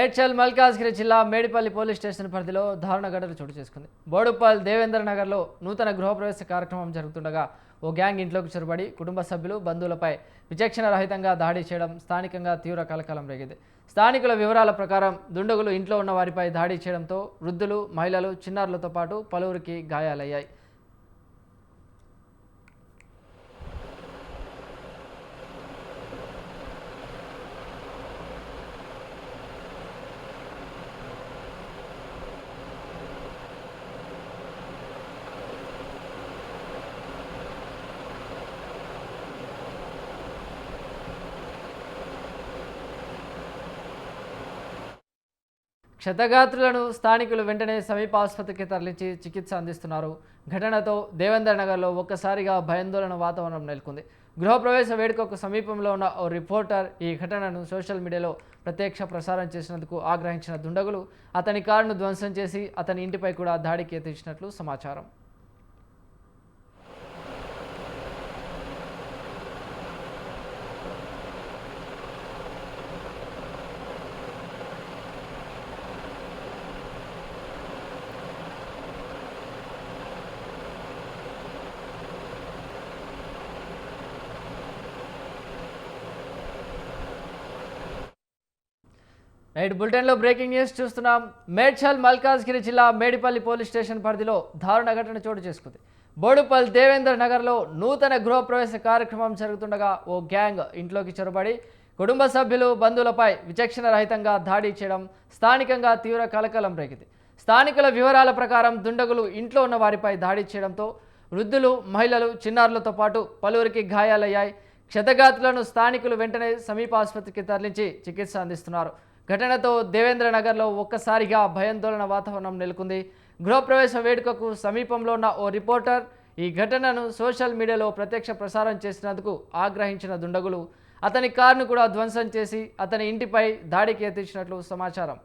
మేడ్చల్ మల్కాజ్గిరి జిల్లా Medipalli police station పరిధిలో దారుణ ఘటన చోటు చేసుకుంది. బోడుపల్ దేవేంద్ర నగర్లో నూతన గృహప్రవేశ కార్యక్రమం జరుగుతుండగా ఓ గ్యాంగ్ ఇంట్లోకి చొరబడి కుటుంబ సభ్యులు బంధువులపై విచక్షణ రహితంగా దాడి చేయడం స్థానికంగా తీవ్ర కలకలం రేగింది. స్థానికుల వివరాల ప్రకారం దుండగులు ఇంట్లో ఉన్న వారిపై దాడి చేయడంతో వృద్ధులు, మహిళలు, చిన్నారులతో పాటు పలువురికి గాయాలయ్యాయి. క్షతగాత్రులను స్థానికులు వెంటనే సమీప ఆసుపత్రికి తరలించి చికిత్స అందిస్తున్నారు. ఘటనతో దేవేంద్ర నగర్లో ఒక్కసారిగా భయాందోళన వాతావరణం నెలకొంది. గృహప్రవేశ వేడుకకు సమీపంలో ఉన్న ఓ రిపోర్టర్ ఈ ఘటనను సోషల్ మీడియాలో ప్రత్యక్ష ప్రసారం చేసినందుకు ఆగ్రహించిన దుండగులు అతని కారును ధ్వంసం చేసి అతని ఇంటిపై కూడా దాడికి యత్నించినట్లు సమాచారం. రైట్ బులెటిన్లో బ్రేకింగ్ న్యూస్ చూస్తున్నాం. మేడ్చల్ మల్కాజ్గిరి జిల్లా మేడిపల్లి పోలీస్ స్టేషన్ పరిధిలో దారుణ ఘటన చోటు చేసుకుంది. బోడుపల్ దేవేంద్ర నగర్లో నూతన గృహప్రవేశ కార్యక్రమం జరుగుతుండగా ఓ గ్యాంగ్ ఇంట్లోకి చొరబడి కుటుంబ సభ్యులు, బంధువులపై విచక్షణ రహితంగా దాడి చేయడం స్థానికంగా తీవ్ర కలకలం రేగింది. స్థానికుల వివరాల ప్రకారం దుండగులు ఇంట్లో ఉన్న వారిపై దాడి చేయడంతో వృద్ధులు, మహిళలు, చిన్నారులతో పాటు పలువురికి గాయాలయ్యాయి. క్షతగాత్రులను స్థానికులు వెంటనే సమీప ఆసుపత్రికి తరలించి చికిత్స అందిస్తున్నారు. ఘటనతో దేవేంద్ర నగర్లో ఒక్కసారిగా భయాందోళన వాతావరణం నెలకొంది. గృహప్రవేశ వేడుకకు సమీపంలో ఉన్న ఓ రిపోర్టర్ ఈ ఘటనను సోషల్ మీడియాలో ప్రత్యక్ష ప్రసారం చేసినందుకు ఆగ్రహించిన దుండగులు అతని కారును కూడా ధ్వంసం చేసి అతని ఇంటిపై దాడికి యత్నించినట్లు సమాచారం.